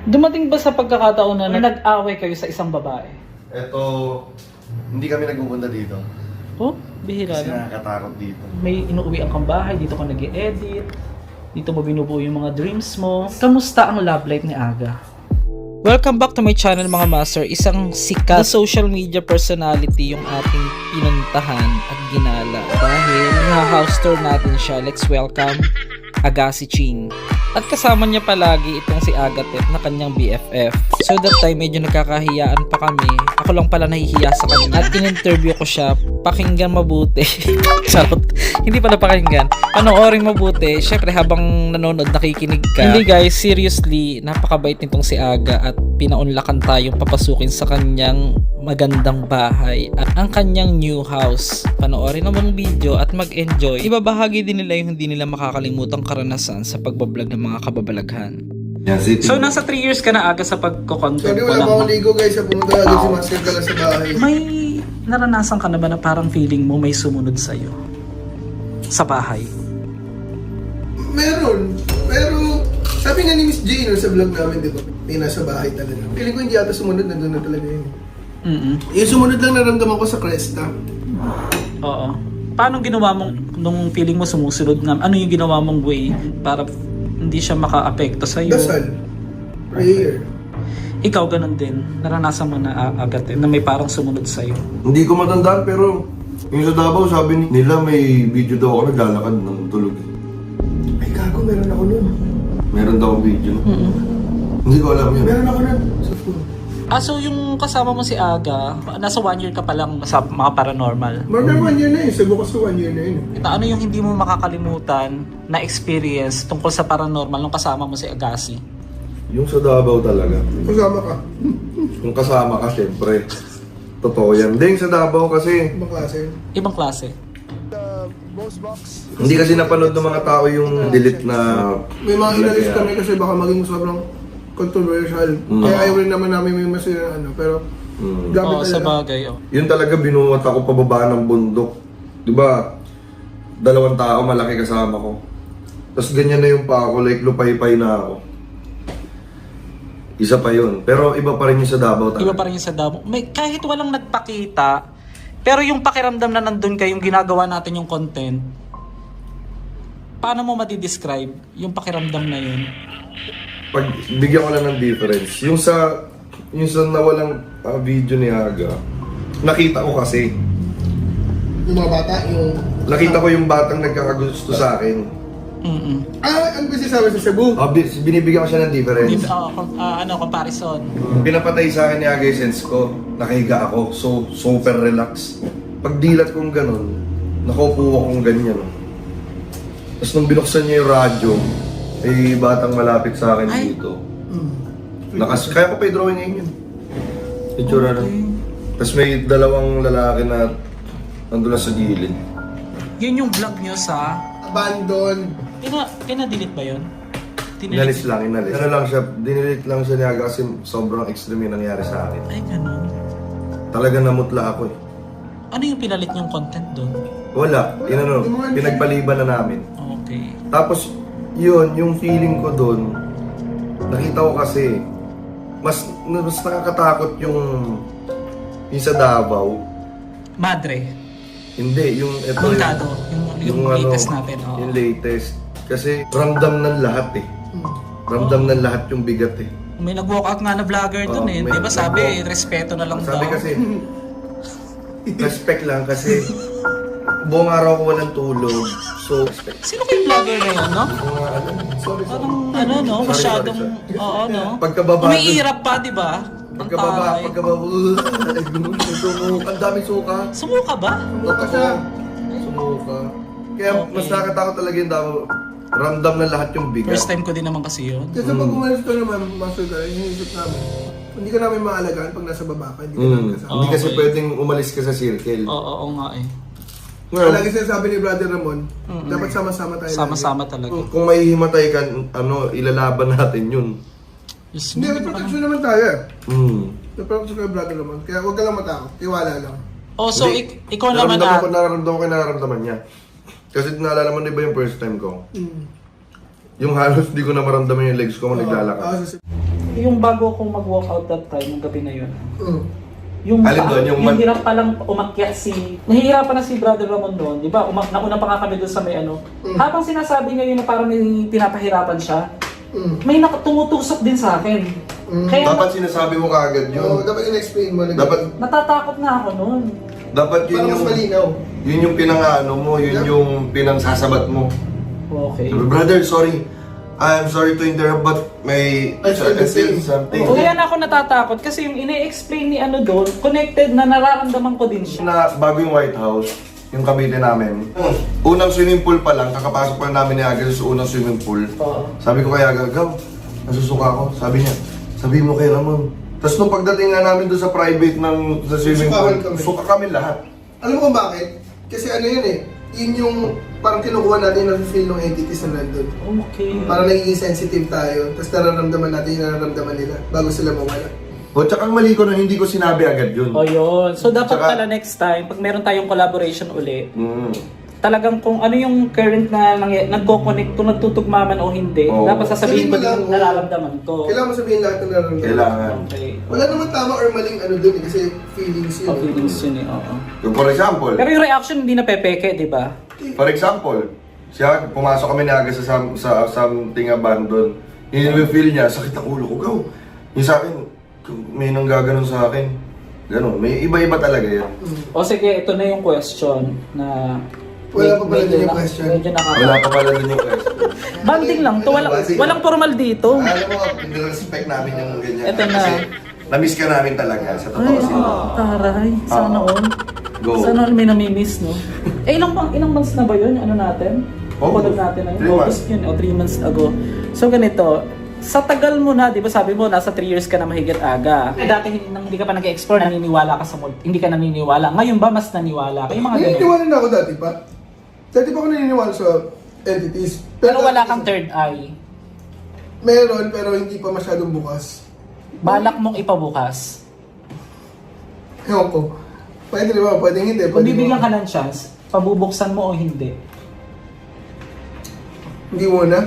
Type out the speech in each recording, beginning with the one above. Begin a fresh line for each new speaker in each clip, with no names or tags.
Dumating ba sa pagkakataon na nag-away kayo sa isang babae?
Eto, hindi kami nagpupunta dito.
Oh, bihira
Kasi
na.
nakakatakot dito.
May inuuwian kang bahay, dito ka nag-e-edit, dito mo binubuo yung mga dreams mo. Kamusta ang love life ni Aga? Welcome back to my channel mga master. Isang sikat na social media personality yung ating pinuntahan at ginala. Dahil na-house tour natin siya. Let's welcome Agassi Ching. At kasama niya palagi itong si Agatep na kanyang BFF. So that time medyo nagkakahiyaan pa kami. Ako lang pala nahihiya sa kanya. At in-interview ko siya. Pakinggan mabuti. Charot. Hindi pala pakinggan. Panoorin mabuti. Syempre habang nanonood nakikinig ka. Hindi guys, seriously, napakabait nitong si Aga at pinaunlakan tayong papasukin sa kanyang magandang bahay at ang kanyang new house. Panoorin naman ang video at mag-enjoy. Ibabahagi din nila yung hindi nila makakalimutang karanasan sa pagbablog ng mga kababalaghan. So nasa 3 years ka na Aga sa pagko-content.
Sorry, wala pa akong ligo guys. Pumunta agad si Master Kala sa bahay.
May naranasan ka na ba na parang feeling mo may sumunod sa'yo? Sa bahay?
Meron. Pero sabi nga ni Miss Jane sa vlog namin, di ba? May nasa bahay talaga. Feeling ko hindi ata sumunod, nandun na talaga yun. Yung sumunod lang naramdaman ko sa Cresta.
Oo. Paano ginawa mong, nung feeling mo sumusunod nga, ano yung ginawa mong way para hindi siya maka-apekto sa'yo?
Dasal. Prayer.
Ikaw ganun din. Naranasan mo na agad na may parang sumunod sa'yo.
Hindi ko matandaan pero yung sa Davao sabi nila may video daw ako naglalakad ng tulog.
Ay gago, meron ako nun.
Meron daw akong video. Hindi ko alam yun.
Meron ako nun. Sa phone.
So yung kasama mo si Aga, nasa 1 year ka pa lang sa mga paranormal.
More than 1 year na yun. Sabi ko sa 1 year na yun.
Ano yung hindi mo makakalimutan na experience tungkol sa paranormal nung kasama mo si Agassi?
Yung sa Davao talaga.
Kasama ka.
Kung kasama ka, syempre. Totoo yan. Hindi, yung sa Davao kasi
Ibang klase.
Ibang klase.
hindi kasi napanood ng mga tao yung delete na
May mga inalis kami kasi baka maging sobrang controversial. Kaya ayaw rin naman namin may masira ano. Pero gamit
Oo, sa
talaga.
bagay. Oh.
Yun talaga binuhat ako pababa ng bundok. 'Di ba? 2 tao malaki kasama ko. Tapos ganyan na yung pa ako, like lupay-pay na ako. Isa pa yun. Pero iba pa rin yung sa Davao talaga.
Iba pa rin yung sa Davao. May, kahit walang nagpakita, pero yung pakiramdam na nandun kayong ginagawa natin yung content, paano mo mati-describe yung pakiramdam na yun?
Pag bigyan ko lang ng difference. Yung sa nawalang video ni Aga, nakita ko kasi.
Yung mga bata, yung...
Nakita ko yung batang nagkakagusto sa akin.
ano ba sinasabi sa Cebu?
Binibigyan ko siya ng difference.
Comparison.
Pinapatay sa akin ni Aga yung sense ko. Nakahiga ako. So, super relax. Pag dilat kong ganun, nakaupo akong ganyan. Tapos nung binuksan niya yung radyo, ay batang malapit sa akin dito. Kaya ko pa i-drawing ngayon yun. Itsura na. Tapos may 2 lalaki na nandun na sa gilid.
Yun yung vlog nyo sa...
Abandon.
Pina-delete ba yun?
Inalis lang, inalis. Ano lang siya, dinilit lang siya niya kasi sobrang extreme yung nangyari sa akin.
Ay, ganun.
Talaga namutla ako eh.
Ano yung pinalit yung content doon?
Wala, pinagpaliban na namin.
Okay.
Tapos, yun, yung feeling ko doon, nakita ko kasi, mas nakakatakot yung sa Davao.
Madre.
Hindi, yung ito
Montado. Yung latest natin. Oo.
Yung latest. Kasi ramdam ng lahat eh. Ramdam ng lahat yung bigat eh.
May nag-walkout nga na vlogger doon eh.
may
Di ba sabi,
nag-walk.
respeto na lang
Sabi
daw.
kasi, respect lang kasi buong araw ko walang tulog. So, respect.
Sino kayong vlogger na yun, no?
Sorry, sorry.
Parang, no? Masyadong, oo, no?
Pagkababa,
Umiirap pa, di ba? Ang taray.
pagkababa, ang dami suka.
Sumuka ba?
Sumuka siya.
Sumuka. Kaya
Okay.
mas nakakatakot talaga yung Davao. Ramdam na lahat yung bigat.
First time ko din naman kasi yun.
Kasi pag umalis ka naman, Master Kala, iniisip namin. Hindi ka namin maalagaan pag nasa baba ka. Hindi ka namin kasama.
Hindi kasi
Okay.
pwedeng umalis ka sa circle.
Oo nga eh.
Ngayon,
Lagi sinasabi ni Brother Ramon, dapat sama-sama tayo.
Sama-sama talaga.
kung may himatay ka, ilalaban natin yun.
Diyos
Hindi,
mo,
may protection naman tayo eh.
Hmm.
May protection kay Brother Ramon. Kaya huwag ka lang matakot. Tiwala lang.
Oh, so ikaw naman
Nararamdaman ko nararamdaman niya. Kasi naalala mo, di ba yung first time ko? Yung halos di ko na maramdaman yung legs ko kung naglalakad.
Yung bago akong mag-walk out that time, yung gabi na yun. Yung,
Alin doon? Yung
hirap palang umakyat nahihirapan na si Brother Ramon doon, di ba? Nauna pa nga kami doon sa may ano. Habang sinasabi niya yun na parang may pinapahirapan siya, may tumutusok din sa akin. Kaya
Dapat sinasabi mo kaagad
Oo,
yun.
dapat in-explain mo.
Dapat,
natatakot na ako noon.
dapat yun
Para mas
yung,
malinaw.
yun yung pinangano mo, yun yung pinangsasabat mo.
Okay.
Brother, sorry. I'm sorry to interrupt, but may
I feel the same.
something.
O kaya na ako natatakot kasi yung ine-explain ni ano doon, connected na nararamdaman ko din siya.
Na bago yung White House, yung Cavite namin, unang swimming pool pa lang, kakapasok pa namin ni Aga sa unang swimming pool.
Oo.
Sabi ko kay Aga, Gaw, nasusuka ako. Sabi niya, sabi mo kay Ramon. Tapos nung pagdating nga namin doon sa private sa swimming pool,
Sukahan kami.
suka kami lahat.
Alam mo kung bakit? Kasi ano yun eh, yun yung parang kinukuha natin yung feel ng entities na nandun.
Okay.
Parang nagiging sensitive tayo, tapos nararamdaman natin yung nararamdaman nila bago sila mawala.
O tsaka ang mali ko na hindi ko sinabi agad yun.
O yun. So dapat
Tsaka-
pala next time, pag meron tayong collaboration uli,
Mm.
talagang kung ano yung current na nagko-connect, kung nagtutugma man o hindi,
Oo.
dapat sasabihin ko
Sabihin mo lang,
din
oo.
nararamdaman ko.
Kailangan mo sabihin lahat ng nararamdaman.
Kailangan.
Okay.
Wala naman tama or maling ano dun eh, kasi feelings yun.
O feelings yun eh, oo.
Yung for example,
Pero yung reaction hindi na pepeke, di ba?
siya, pumasok kami na agad sa something abandon. Yun yung feel niya, sakit ang ulo ko, Gaw. Yung sa akin, may nang gaganon sa akin. Ganon, may iba-iba talaga yan.
O sige, ito na yung question na...
Wala pa pala
medyo
dun yung
na-
question.
Medyo
Wala pa pala din yung question.
Banding lang to, walang formal dito.
Alam mo, respect namin yung ganyan.
Eto na.
Kasi, na-miss ka namin talaga, sa
Ay,
totoo sila.
taray. Sana all.
Go.
Sana all may namimiss, no? Ilang months na ba yun? Ano natin?
Oh,
Collab natin na
3
yun. August yun, o 3 months ago. So ganito, sa tagal mo na, di ba sabi mo, nasa 3 years ka na mahigit aga. Dati hindi ka pa nag-explore, naniniwala ka sa hindi ka naniniwala. Ngayon ba mas naniwala ka? Yung mga ganun.
Naniniwala na ako dati pa. Dati pa ako naniniwala sa entities.
Pero wala kang third eye.
Meron, pero hindi pa masyadong bukas.
Balak mong ipabukas.
Ewan ko. Pwede di ba? Pwede hindi.
Kung
Pwede
bibigyan
ba?
ka ng chance, pabubuksan mo o hindi?
Hindi muna.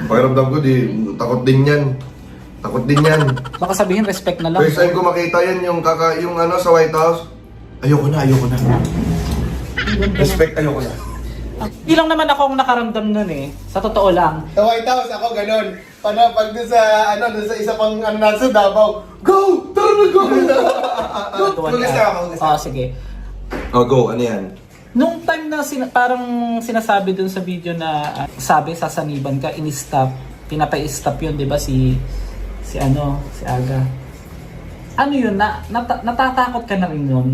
Pakiramdam ko, takot din yan. Takot din yan.
Baka sabihin, respect na lang.
First time ko makita yan, yung ano sa White House. Ayoko na. Respect, ayoko na.
Hindi lang naman ako ang nakaramdam nun eh. Sa totoo lang.
Sa White House, ako ganun. Pag dun sa isa pang nasa Davao, go! Tara na, go! Tulis na ako.
Oo, sige.
Oh, go. Ano yan?
Nung time na parang sinasabi dun sa video na sabi sasaniban ka, in-stop, pinapa-stop yun, di ba, si Aga. Ano yun, natatakot ka na rin yun?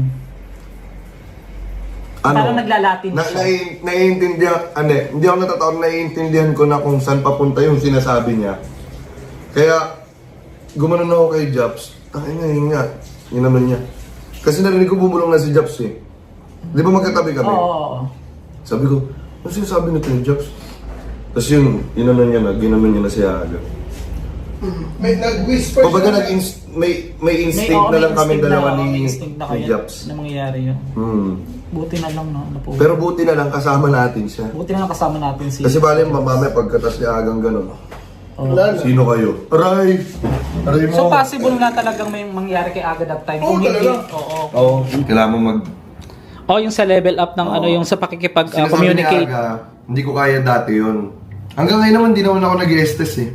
Parang naglalatin siya.
Naiintindihan, hindi ako natatakot, naiintindihan ko na kung saan papunta yung sinasabi niya. Kaya, gumanon ako kay Japs. Yun nga. Yun naman niya. Kasi narinig ko bumulong na si Japs eh. Di ba magkatabi kami?
Oo.
Sabi ko, ano sinasabi nito ni Japs? Tapos yun, ginanon niya na si Aga.
May nag-whisper
Kumbaga
siya.
may instinct na lang kami dalawa ni
Japs. Na mangyayari yun. Buti na lang, no?
Pero buti na lang kasama natin siya.
Buti na lang kasama natin si...
Kasi bali mamaya pagkatas ni Agang ganun.
Oo.
Wala na.
Sino kayo? Aray! Aray mo!
So possible nga talagang may mangyari kay Aga that time.
Oo,
Kung hindi,
talaga.
oo.
Oo. Kailangan mo
Yung sa level up ng
Oo.
yung sa
Sinasabi
pakikipag-communicate.
ni Aga, hindi ko kaya dati yun. Hanggang ngayon naman, di naman ako nag-estes eh.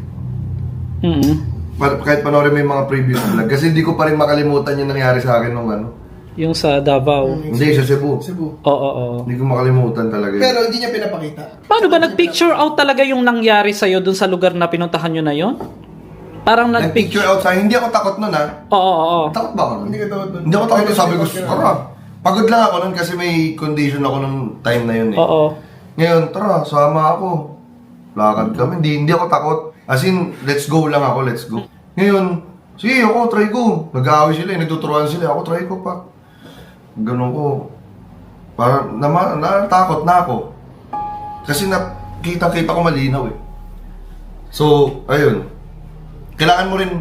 Kahit panoorin mo yung mga previous vlog. Kasi hindi ko pa rin makalimutan yung nangyari sa akin nung ano.
Yung sa Davao.
Hindi, sa Cebu.
Cebu.
Oo.
Hindi ko makalimutan talaga yun.
Pero hindi niya pinapakita.
Paano ba nag-picture out talaga yung nangyari sa'yo dun sa lugar na pinuntahan nyo na yon? Parang
Nag-picture outside, hindi ako takot nun ha.
Oo.
Takot ba ako nun?
Hindi ka tawad doon.
Hindi ako takot, sabi ko, tara. Pagod lang ako nun kasi may condition ako nung time na yun eh.
Oo.
Ngayon, tara, sama ako. Lakad kami, hindi ako takot. As in, let's go lang ako, let's go. Ngayon, sige ako, try ko. Nag-aaway sila, nagtuturuan sila. Ako, try ko pa. Ganun ko. Parang, natakot na ako. Kasi nakita-kita ko malinaw eh. So, ayun. Kailangan mo rin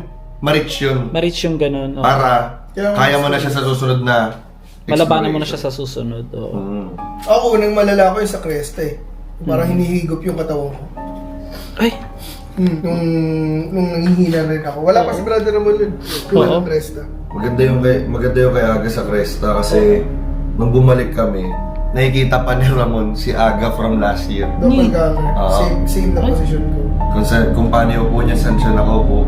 ma-reach yun.
Ma-reach yung ganun. Oo.
Para kaya mo na siya sa susunod na
Malabanan mo na siya sa susunod. Oo.
Ako, unang malala ko yung sa Cresta eh. Parang hinihigop yung katawan ko.
Ay,
Nung nanghihina rin ako. Wala pa si Brother Ramon yun.
Oo.
Walang Cresta.
Maganda yung kay Aga sa Cresta kasi nung bumalik kami, nakikita pa ni Ramon si Aga from last year.
Doppelganger.
Oo.
Same na position ko.
Kung paano yung upo niya, saan siya nakaupo.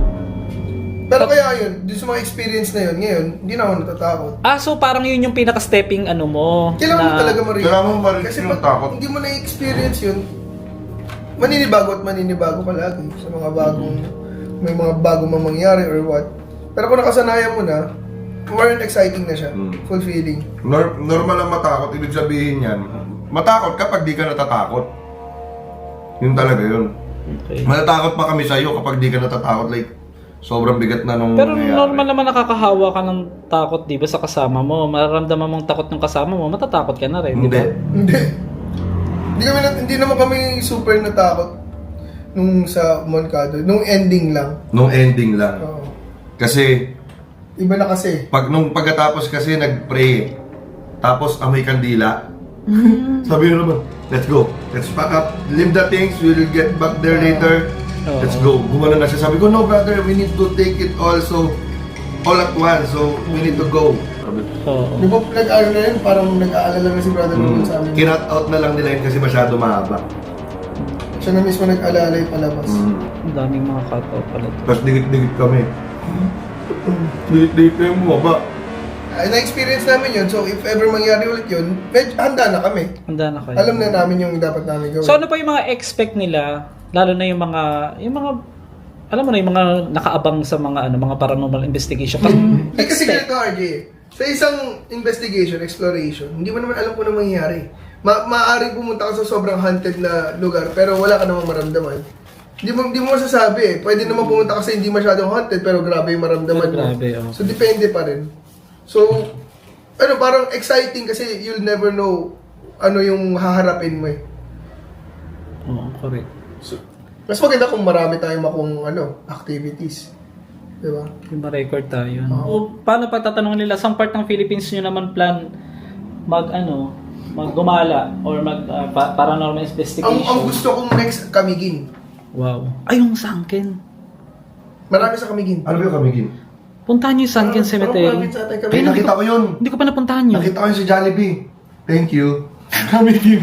Pero kaya yun, dun sa mga experience na yun, ngayon, hindi na ako natatakot.
So parang yun yung pinaka-stepping ano mo.
Kailangan mo talaga ma-reach.
Kailangan mo ma-reach
Kasi
yung
pag
takot.
hindi mo na-experience yun, maninibago at maninibago ka lagi sa mga bagong, may mga bagong mangyari or what. Pero kung nakasanayan mo na, more and exciting na siya. Fulfilling.
Normal ang matakot, ibig sabihin yan. Matakot kapag di ka natatakot. Yun talaga yun.
Okay.
Matatakot pa kami sa'yo kapag di ka natatakot. Like, sobrang bigat na nung
Pero
nangyayari.
normal naman nakakahawa ka ng takot, di ba, sa kasama mo. Mararamdaman mong takot ng kasama mo, matatakot ka na rin, di
Hindi.
ba?
Hindi naman kami super natakot nung sa Moncado. Nung ending lang.
Nung ending lang.
Oo.
Kasi,
Iba na kasi.
nung pagkatapos kasi nag-pray, tapos amoy kandila, sabi nyo naman, let's go. Let's pack up. Leave the things. We'll get back there later.
Oo.
Let's go. Gumano na siya. Sabi ko, no brother, we need to take it all at once. So, we need to go. Sabi,
Oo.
Di ba nag-ano na yun? Parang nag-aalala na si Brother Ramon sa amin.
kinat out na lang nila yun kasi masyado mahaba.
Siya na mismo nag-aalala yung palabas.
Ang daming mga cut-out pala to.
Tapos dikit-dikit kami. Dikit-dikit yung bumaba.
Ay, na-experience namin yun. So, if ever mangyari ulit yun, handa na kami.
Handa na kayo.
Alam na namin yung dapat namin gawin.
So ano pa yung mga expect nila, lalo na yung mga alam mo na yung mga nakaabang sa mga mga paranormal investigation.
Kasi ganito, RJ, sa isang investigation, exploration, hindi mo naman alam kung ano mangyayari. Maaaring pumunta ka sa sobrang haunted na lugar, pero wala ka namang maramdaman. Hindi mo masasabi eh. Pwede naman pumunta kasi hindi masyadong haunted, pero grabe yung maramdaman mo.
Grabe, oh.
So, depende pa rin. So, parang exciting kasi you'll never know ano yung haharapin mo eh.
Oo, correct.
Mas maganda kung marami tayong activities. Diba?
Yung ma-record tayo.
Oo.
O paano pa tatanungin nila, saan part ng Philippines nyo naman plan maggumala or paranormal investigation?
Ang gusto kong next, Camiguin.
Wow. Ay, yung Sunken.
Marami sa Camiguin.
Ano ba yung kamigin?
Puntahan nyo yung Sunken Cemetery.
Parang sa atin,
Ay,
Camiguin.
nakita ko yun.
Hindi ko pa napuntahan yun.
Nakita ko yun sa Jollibee. Thank you. Kamigin.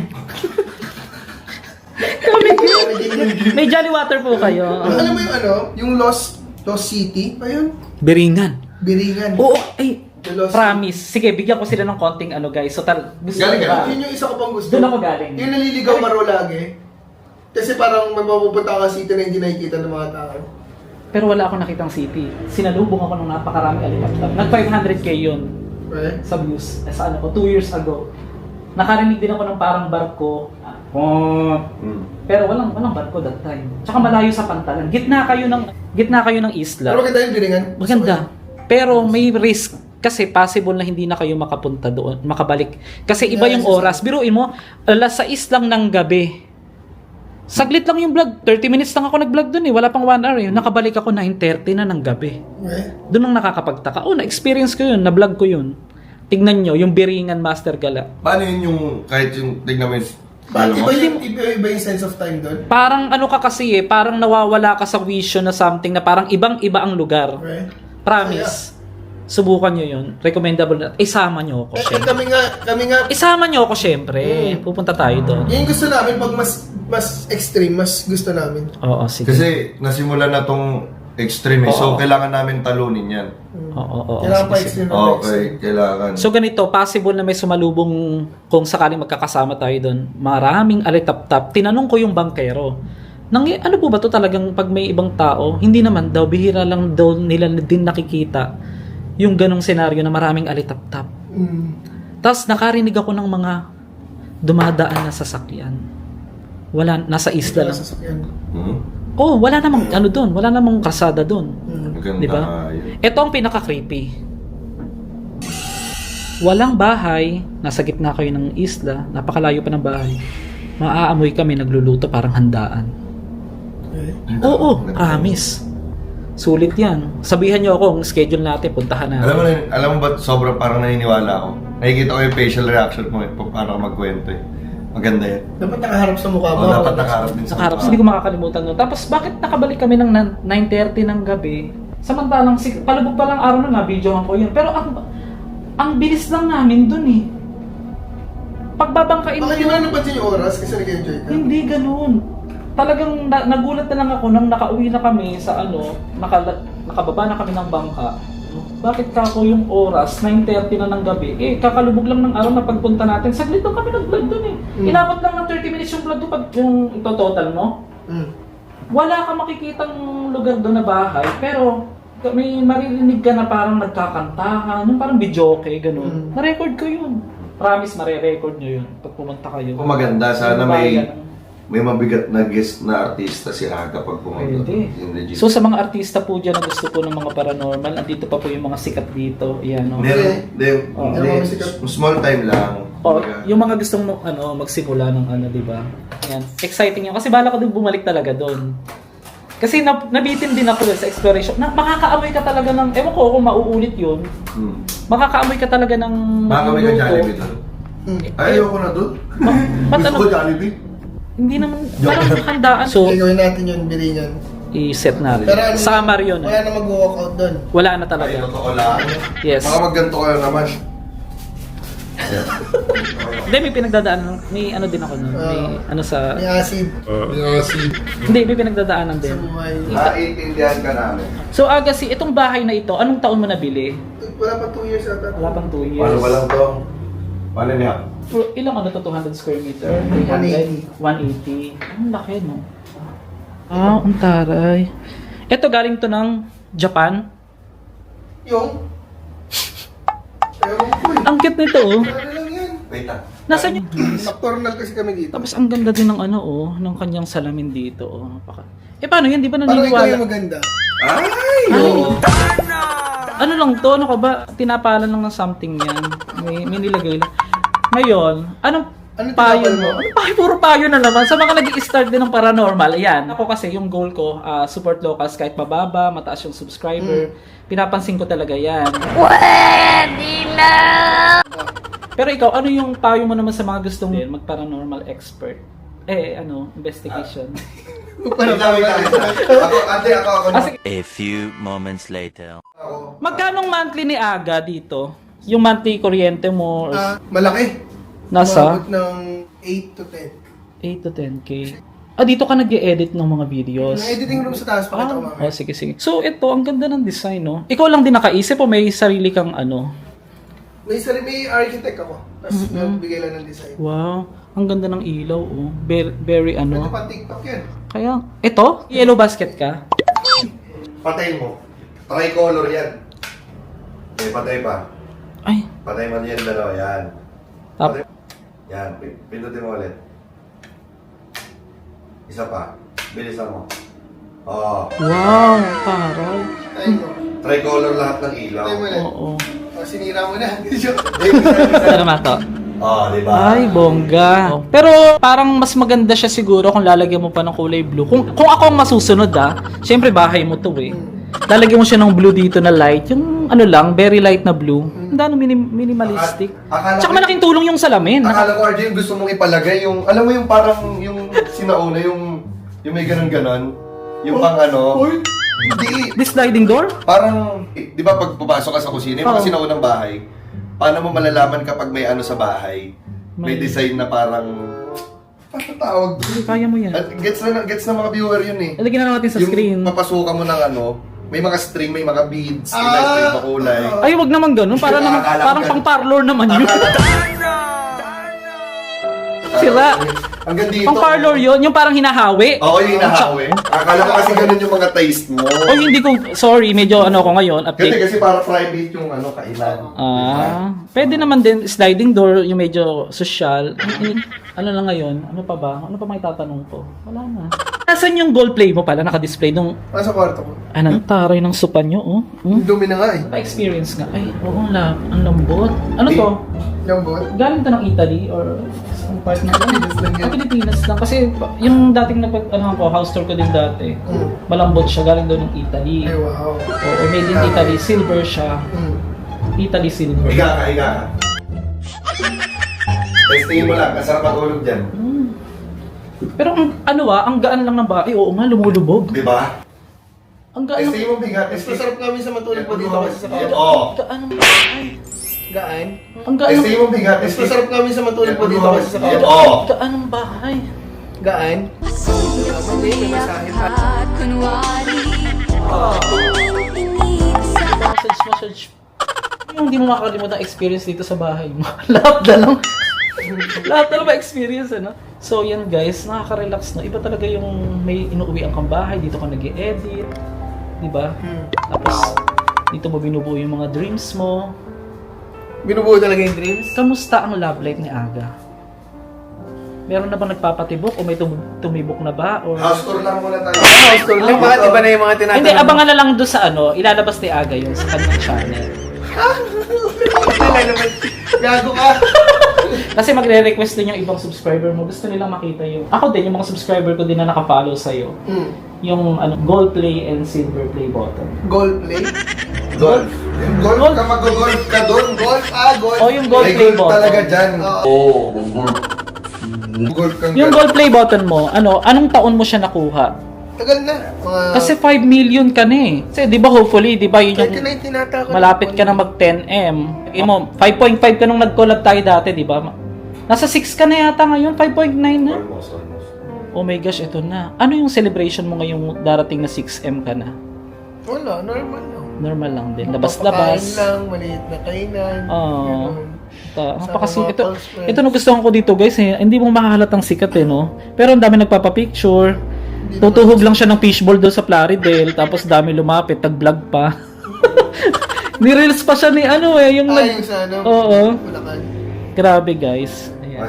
May Jolly Water po kayo.
Alam mo yung yung Lost City? Ayun.
Beringan.
Biringan.
Oo, ay,
The Lost
promise. Sige, bigyan ko sila ng konting guys. So, gusto
Galing
ko
ka?
ba?
Yun yung isa ko pang gusto.
Doon ako galing.
Yung naliligaw maro lagi. Kasi parang magpapupunta ka city na hindi nakikita ng mga tao.
Pero wala akong nakitang city. Sinalubong ako ng napakaraming alipaptap. Nag 500k yun
Right?
sa views. Sa 2 years ago. Nakarinig din ako ng parang barko. Pero walang barko that time. Tsaka malayo sa pantalan. Gitna kayo ng isla.
Pero maganda yung Biringan.
Maganda. Pero may risk kasi possible na hindi na kayo makapunta doon, makabalik. Kasi iba yung oras. Biruin mo, alas 6 lang ng gabi. Saglit lang yung vlog. 30 minutes lang ako nag-vlog doon eh. Wala pang 1 hour eh. Nakabalik ako 9:30 na ng gabi.
Right?
Doon ang nakakapagtaka. Na-experience ko yun. Na-vlog ko yun. Tignan nyo, yung Biringan Master Gala.
Paano yun yung, kahit yung, tignan mo yung,
Bakit
mo?
iba yung sense of time doon?
Parang ano ka kasi eh, parang nawawala ka sa vision na something na parang ibang-iba ang lugar.
Right?
Promise. Subukan nyo yun. Recommendable na. Isama nyo ako, syempre.
Kami nga,
Isama nyo ako, syempre. Pupunta tayo doon.
yung gusto namin, pag mas extreme, mas gusto namin.
Oo, sige.
Kasi nasimula na tong extreme eh. So,
Oo.
kailangan namin talunin yan.
Oo.
Kailangan pa
sige, sige.
extreme na
Okay, kailangan.
So ganito, possible na may sumalubong kung sakaling magkakasama tayo doon. Maraming alitap-tap. Tinanong ko yung bankero. Ano po ba to talagang pag may ibang tao? Hindi naman daw, bihira lang daw nila din nakikita yung ganong senaryo na maraming alitap-tap. Tapos nakarinig ako ng mga dumadaan na sasakyan. Nasa isla lang.
Sasakyan.
Oh, wala namang doon, wala namang kasada doon.
Maganda
Di ba?
yun.
Ito ang pinaka-creepy. Walang bahay, nasa gitna kayo ng isla, napakalayo pa ng bahay. Maaamoy kami nagluluto parang handaan. Oo, promise. Sulit yan. Sabihan nyo ako ang schedule natin, puntahan natin.
Alam mo ba, sobrang parang naniniwala ako. Nakikita ko yung facial reaction mo, paano ka magkwento eh. Maganda yan.
Dapat nakaharap sa mukha mo.
Oo, dapat nakaharap din sa
Nakaharap.
mukha.
Hindi ko makakalimutan nun. Tapos bakit nakabalik kami ng 9:30 ng gabi? Samantalang palubog pa lang araw na videohan ko yun. Pero ang bilis lang namin dun eh. Pagbabangkain mo
Bakit
yun.
yun napansin yung oras kasi nag-enjoy ka?
Hindi ganun. Talagang nagulat na lang ako nang nakauwi na kami sa nakababa na kami ng bangka. Bakit kako yung oras, 9:30 na ng gabi, kakalubog lang ng araw na pagpunta natin. Saglit lang kami nag-vlog dun eh. Inabot lang ng 30 minutes yung vlog doon pag yung total mo. Wala ka makikitang lugar doon na bahay, pero may maririnig ka na parang nagkakantahan, yung parang videoke, ganun. Na-record ko yun. Promise, mare-record nyo yun pag pumunta kayo.
Kung maganda, sana
Yung
may
bayan.
may mabigat na guest na artista si Aga pag pumunta.
Pwede.
Yung legit.
So sa mga artista po dyan na gusto po ng mga paranormal, andito pa po yung mga sikat dito. Yan, no?
Meron,
Oo.
hindi, small time lang.
O,
Kumbaga,
yung mga gustong magsimula ng di ba? Yan. Exciting yun. Kasi bala ko din bumalik talaga doon. Kasi nabitin din ako sa exploration. Makakaamoy ka talaga ng, ewan ko kung mauulit yun. Makakaamoy ka talaga ng
Makakaway ka
luto.
Jollibee doon. Ay, ayoko na doon.
Ba't
Gusto
ano?
ko Jollibee.
Hindi naman, parang handaan. So,
Gagawin natin yun, bilingan.
i-set natin.
Pero ano,
Summer yun.
wala na mag-walk out doon.
Wala na
Ay,
talaga.
totoo lang.
Yes.
Baka magganto kayo naman.
Hindi, may pinagdadaanan. May ano din ako nun. May ano sa...
May acid.
Hindi, may pinagdadaanan
Sa
din.
buhay.
Naiintindihan ka namin.
So, Agassi, itong bahay na ito, anong taon mo nabili?
Wala pa 2 years ata.
Wala pang 2 years.
Paano ba lang to? Paano niya?
Ilang ano to, 200 square meter? 300? 180. Ang laki, no? Ah, ang taray. Ito, galing to ng Japan.
Yung? Ewan ko eh.
Ang cute nito, oh.
Ano lang yan?
Wait lang.
Nasaan yung...
Nocturnal kasi kami dito.
Tapos ang ganda din ng ano, oh, ng kanyang salamin dito, oh. Paano yan? Di ba
Parang ikaw yung
naniniwala?
maganda.
Ay!
Ay! Ano lang to? Ano ka ba? Tinapalan lang ng something yan. May nilagay lang. Ngayon, anong
Ano
payo
tinapal
mo?
mo?
Ano payo? Puro payo na naman. Sa mga nag-i-start din ng paranormal, ayan. Ako kasi, yung goal ko, support locals kahit mababa, mataas yung subscriber. Pinapansin ko talaga yan. Pero ikaw, ano yung payo mo naman sa mga gustong mag-paranormal expert? Investigation.
Wait lang. Ako.
Ah, sige.
A few moments later.
Magkano monthly ni Aga dito? Yung monthly kuryente mo,
Malaki.
nasa
Umabot ng 8 to 10.
8 to 10k. Dito ka nag-edit ng mga videos.
Yung editing room sa taas, pakita ko mamaya.
Sige. So, ito, ang ganda ng design, no? Ikaw lang din nakaisip o may sarili kang ano?
May architect ako. Tapos nagbigay lang ng design.
Wow, ang ganda ng ilaw, oh. Very
Pwede
ano.
pa TikTok yan.
Kaya, ito? Yellow basket ka?
Patay mo. Tricolor yan. Okay, patay pa.
Ay,
Patay mo yan dalawa. Yan.
tap.
Yan. Pindutin mo ulit. Isa pa. Bilisan mo. Oh.
Wow, taray.
Tayo mo.
Tricolor lahat ng ilaw.
Tayo mo lang.
Oo.
Sinira mo na.
Ano naman to?
Oh, di ba?
Ay, bongga. Pero parang mas maganda siya siguro kung lalagyan mo pa ng kulay blue. Kung ako ang masusunod syempre bahay mo to eh. Lalagyan mo siya ng blue dito na light. Yung ano lang, very light na blue. Ang dano minimalistic.
Akala
Tsaka
ko-
malaking tulong yung salamin.
Akala ko, RJ, yung gusto mong ipalagay yung, alam mo yung parang, yung sinauna, yung may ganun-ganon. Yung pang ano. Hindi.
This sliding door?
Parang, di ba pag papasok ka sa kusina, yung mga
Oo.
sinaunang bahay, paano mo malalaman kapag may ano sa bahay? May
May-
design na parang, paano tawag doon?
Kaya mo yan.
Gets na mga viewer yun eh.
Ilagyan na natin sa screen.
Yung papasukan mo ng ano, may mga string, may mga beads, may
Ah!
string na kulay.
Ay, wag naman ganun.
Akala ko
Parang
ganun.
pang parlor naman yun.
Akala
Sira.
ko- Hanggang dito.
Pang parlor yun. Yung parang hinahawi.
Oo, yung hinahawi. Akala ko kasi ganun yung mga taste mo.
O hindi ko, sorry, medyo ano ko ngayon, update.
Kasi para private yung ano, kailan.
Pwede naman din sliding door, yung medyo social. Ano lang ngayon? Ano pa ba? Ano pa may tatanong ko? Wala na. Nasaan yung gold play mo pala naka-display nung
Nasa kwarto ko.
ano, taray ng supan nyo, oh.
Yung dumi na nga eh.
Pa-experience nga. Ay, oo, ang lambot. Ano to?
Yung bot.
Galing to ng Italy or ang part ng
Pilipinas lang yan.
Pilipinas lang. Kasi yung dating house tour ko din dati, malambot siya. Galing doon ng Italy.
Ay, wow.
Oo, made in Italy. Silver siya. Italy silver.
Higa ka. Testingin mo lang, kasarap matulog dyan.
Pero ang gaan lang ng bahay. Oo nga, lumulubog.
Di ba?
Ang gaan ng...
Testingin mo bigat.
Mas masarap kami sa matulog po dito kasi sa kama.
Oo.
Gaan ng bahay.
Gaan?
Ang gaan ng...
Testingin mo bigat.
Mas masarap kami sa matulog po dito kasi sa kama.
Oo.
Gaan ng bahay.
Gaan? May masahe pa.
Massage. Yung hindi mo makakalimutan ang experience dito sa bahay mo. Lahat na lang. Lahat na lang ma-experience, ano? So, yan guys, nakaka-relax, no? Iba talaga yung may inuuwian kang bahay, dito ka nag-e-edit, di ba? Tapos, dito mo binubuo yung mga dreams mo.
Binubuo talaga yung dreams?
Kamusta ang love life ni Aga? Meron na bang nagpapatibok o may tumibok na ba? Or...
House tour lang muna tayo.
House tour lang, bakit iba na yung mga tinatanong?
Hindi, abangan na lang doon sa ano, ilalabas ni Aga yung sa kanyang channel.
Wala naman. Gago ka.
Kasi magre-request din yung ibang subscriber mo. Gusto nilang makita yung... Ako din, yung mga subscriber ko din na nakafollow sa'yo. Yung ano, gold play and silver play button.
Gold play?
Golf. Yung golf ka, mag-golf ka doon.
Golf? Golf.
O yung gold
May
play
golf
button.
talaga dyan.
Oo.
Golf kang
Yung gold play button mo, anong taon mo siya nakuha?
Tagal na. Mga...
Kasi 5 million ka na eh. Kasi di ba hopefully, di ba yun yung
2019 nata ako.
malapit ka na mag 10M. Imo, 5.5 ka nung nag-collab tayo dati, di ba? Nasa 6 ka na yata ngayon, 5.9 na.
Almost.
Oh my gosh, ito na. Ano yung celebration mo ngayong darating na 6M ka na?
Wala, normal lang.
Normal lang din.
Papakain
Labas-labas.
lang, maliit na kainan.
Oo.
Ganun.
Napakasim.
mga
Ito,
pulse friends.
ito nagustuhan ko dito guys eh. Hindi mo makahalatang sikat eh no. Pero ang dami nagpapapicture. Tutuhog lang siya ng fishball doon sa Plaridel. Tapos dami lumapit. Tag-vlog pa. Ni-reels pa siya ni ano eh. Yung
Yung sa ano?
Oo.
Bulacan.
Grabe guys. Ayan.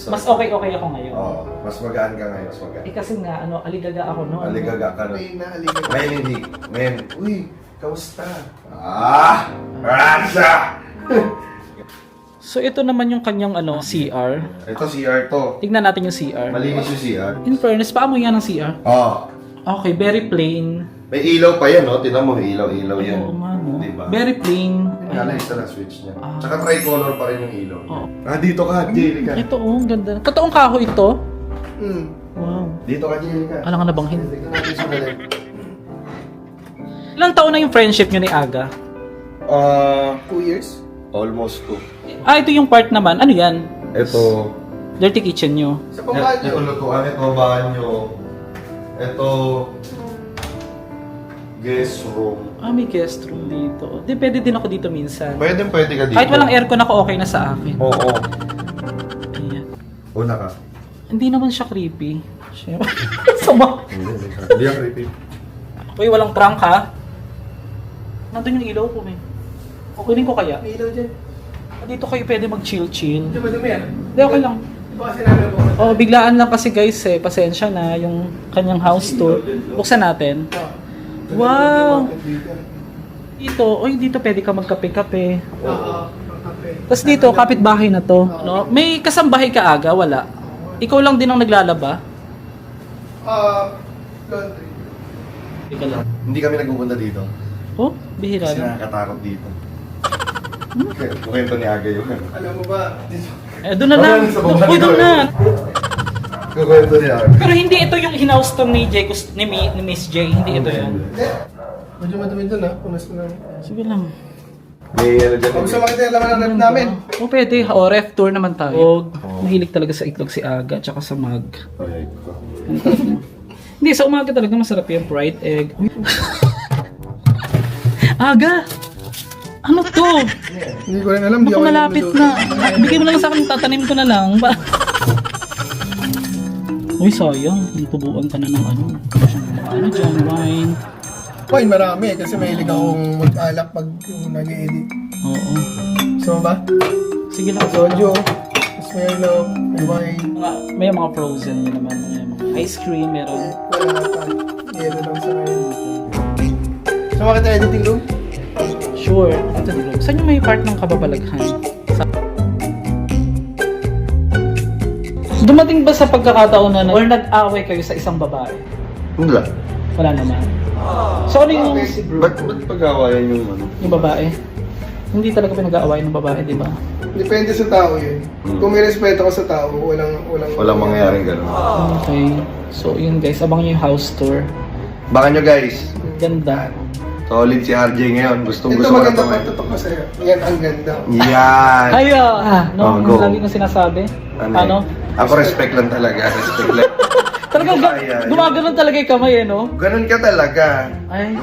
Mas
okay ako ngayon.
Oo. Mas magaan ka ngayon. Mas magaan.
Eh kasi nga aligaga ako no.
Aligaga ka na.
May naaligan.
Ngayon hindi. Ngayon, uy, kamusta? Ransa!
So ito naman yung kanyang CR.
Ito CR to.
Tignan natin yung CR.
Malinis yung CR.
In fairness, paamoy yan ng CR.
Oo.
Okay, very plain.
May ilaw pa yan, no? Tinan mo, may ilaw-ilaw yan.
Oo nga, no?
Diba?
Very plain.
Kala isa na switch niya.
Ah.
Tsaka tricolor pa rin yung ilaw.
Oo.
Dito ka, Jelly ka.
Ito ang ganda. Totoong kahoy ito. Wow.
Dito ka, Jelly ka.
Alam nga nabanghin.
Tignan natin sa galing.
Ilang taon na yung friendship nyo ni Aga?
2 years?
Almost 2.
Ito yung part naman. Ano yan?
Ito.
Dirty kitchen nyo.
Sa
Ito
Pampanga.
lutuan, ito banyo. Ito guest room.
May guest room dito. Di, pwede din ako dito minsan.
Pwede ka dito.
Kahit walang aircon ako, okay na sa akin.
Oo.
Ayan.
Una ka.
Hindi naman siya creepy. Siyempre. Sama.
Hindi ang creepy.
Uy, walang prank ha? Nandun yung ilaw ko, eh. Kukunin ko kaya?
May ilaw dyan.
Dito kayo pwede mag-chill-chill.
Di ba dumi yan?
Hindi, okay lang.
Di ba kasi namin po?
Oh, biglaan lang kasi guys eh. Pasensya na yung kanyang house tour. Buksan natin. Wow! Dito, dito pwede ka magkape-kape.
Oo. Pangkape.
Tapos dito, kapitbahay na to. No? May kasambahay ka Aga? Wala. Ikaw lang din ang naglalaba?
Laundry.
Ika lang.
Hindi kami nagpupunta dito.
Oh, bihira
Kasi
na.
nakakatakot dito. Kwento ni Aga yun.
Alam mo ba? Dito.
Doon na lang. Uy, doon na.
Kwento ni Aga.
Pero hindi ito yung hinaus to ni Jay, ni Miss J. Hindi ito yun.
Medyo madumi dun ha. Punas ko lang.
Sige lang.
May ano dyan.
Kung gusto makita yung laman ng rep namin.
Oh, pwede. Ref tour naman tayo. Mahilig talaga sa itlog si Aga, tsaka sa mag.
Ay,
Hindi, sa umaga talaga masarap yung fried egg. Aga! Ano to?
Hindi ko rin alam.
Baka malapit na. Bigay mo lang sa akin, tatanim ko na lang. Uy, sayang. Tubuan ka na ng ano dyan, wine.
Wine marami kasi mahilig akong mag-alak pag nag-edit.
Oo.
Gusto mo ba?
Sige lang.
Soju, Smirnoff, may wine.
May mga frozen yun naman. May mga ice cream, meron.
Wala pa. Yero lang sa ngayon. Gusto mo makita editing room?
Sure. Ito dito. Saan yung may part ng kababalaghan? Dumating ba sa pagkakataon na or nag-away kayo sa isang babae?
Wala.
Wala naman. So ano yung
Ba't pag-awayan yung ano?
babae? Hindi talaga pinag-aawayan ng babae, di ba?
Depende sa tao yun. Kung may respeto ka sa tao,
Walang mangyayaring ganun.
Okay. So, yun guys. Abang nyo yung house tour.
Baka nyo guys,
Ganda.
solid si RJ ngayon. Gustong
Ito
gusto ko na
maganda
to.
pa tutok ko sa'yo. Yan ang ganda.
Yan!
Ay, no,
go.
lagi kong sinasabi. Ano?
Ako respect lang talaga. Respect lang.
Talaga,
Hindi ko kaya.
gumaganon talaga yung kamay, eh, no?
Ganun ka talaga.
Ay,